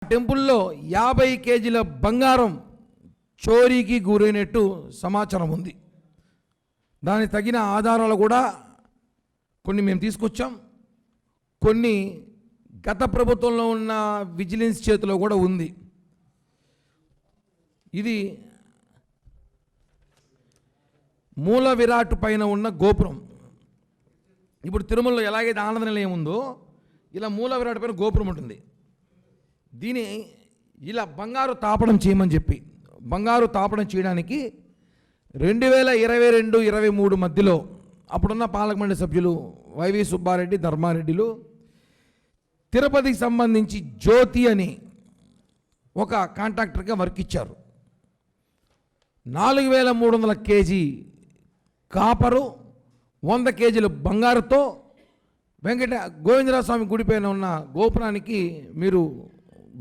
టెంపుల్లో 50 కేజీల బంగారం చోరీకి గురైనట్టు సమాచారం ఉంది. దానికి తగిన ఆధారాలు కూడా కొన్ని మేము తీసుకొచ్చాం, కొన్ని గత ప్రభుత్వంలో ఉన్న విజిలెన్స్ చేతిలో కూడా ఉంది. ఇది మూల విరాట్ పైన ఉన్న గోపురం. ఇప్పుడు తిరుమలలో ఎలాగైతే ఆనంద నిలయం ఉందో ఇలా మూల విరాట్ పైన గోపురం ఉంటుంది. దీని ఇలా బంగారు తాపడం చేయమని చెప్పి బంగారు తాపడం చేయడానికి 2022-23 మధ్యలో అప్పుడున్న పాలకమండలి సభ్యులు వైవి సుబ్బారెడ్డి, ధర్మారెడ్డిలు తిరుపతికి సంబంధించి జ్యోతి అని ఒక కాంట్రాక్టర్గా వర్క్ ఇచ్చారు. 4300 కేజీ కాపరు, 100 కేజీల బంగారుతో గోవిందరాజ స్వామి గుడి పైన ఉన్న గోపురానికి మీరు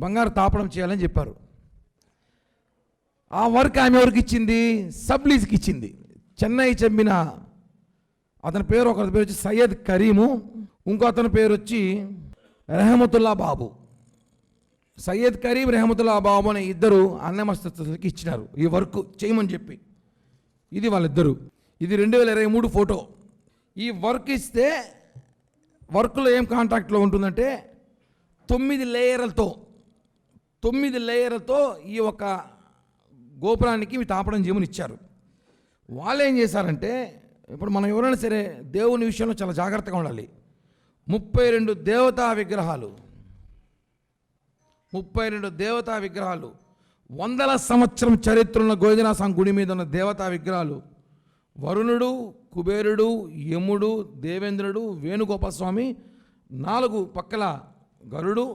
బంగారు తాపడం చేయాలని చెప్పారు. ఆ వర్క్ ఆమె ఎవరికి ఇచ్చింది? సబ్లీజ్కి ఇచ్చింది. చెన్నై చెందిన అతని పేరు, ఒకరి పేరు వచ్చి సయ్యద్ కరీము, ఇంకో అతని పేరు వచ్చి రెహమతుల్లా బాబు. సయ్యద్ కరీం, రెహమతుల్లా బాబు అనే ఇద్దరు అన్నమస్తకి ఇచ్చినారు ఈ వర్క్ చేయమని చెప్పి. ఇది వాళ్ళిద్దరు. ఇది 2023 ఫోటో. ఈ వర్క్ ఇస్తే వర్క్లో ఏం కాంట్రాక్ట్లో ఉంటుందంటే 9 లేయర్లతో ఈ ఒక గోపురానికి తాపడం చేయమని ఇచ్చారు. వాళ్ళు ఏం చేశారంటే, ఇప్పుడు మనం ఎవరైనా సరే దేవుని విషయంలో చాలా జాగ్రత్తగా ఉండాలి. 32 దేవతా విగ్రహాలు 100ల సంవత్సరం చరిత్ర ఉన్న గోవిందరాజ స్వామి గుడి మీద ఉన్న దేవతా విగ్రహాలు వరుణుడు, కుబేరుడు, యముడు, దేవేంద్రుడు, వేణుగోపాల స్వామి, 4 పక్కల గరుడు,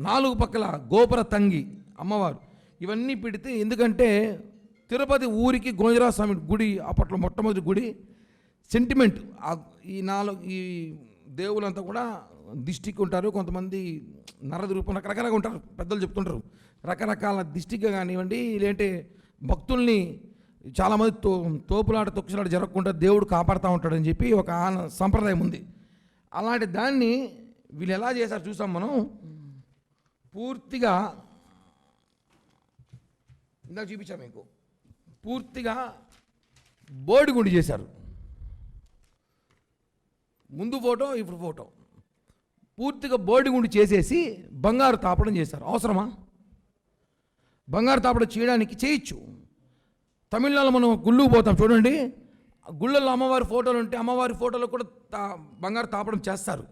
4 పక్కల గోపుర తంగి అమ్మవారు. ఇవన్నీ పెడితే, ఎందుకంటే తిరుపతి ఊరికి గోవిందరాజ స్వామి గుడి అప్పట్లో మొట్టమొదటి గుడి సెంటిమెంట్. ఈ దేవులంతా కూడా దిష్టికి ఉంటారు, కొంతమంది నరది రూపం రకరకాలుగా ఉంటారు, పెద్దలు చెప్తుంటారు. రకరకాల దిష్టిగా కానివ్వండి, లేదంటే భక్తుల్ని చాలామంది తోపులాట తొక్కులాట జరగకుండా దేవుడు కాపాడుతూ ఉంటాడని చెప్పి ఒక సంప్రదాయం ఉంది. అలాంటి దాన్ని వీళ్ళు ఎలా చేశారు చూసాం మనం. పూర్తిగా ఇందాక చూపించాం మీకు, పూర్తిగా బోడిగుండి చేశారు. ముందు ఫోటో, ఇప్పుడు ఫోటో. పూర్తిగా బోడిగుండి చేసేసి బంగారు తాపడం చేశారు. అవసరమా? బంగారు తాపడం చేయడానికి చేయొచ్చు. తమిళనాడులో మనం గుళ్ళుకు పోతాం చూడండి, గుళ్ళల్లో అమ్మవారి ఫోటోలు ఉంటే అమ్మవారి ఫోటోలో కూడా బంగారు తాపడం చేస్తారు.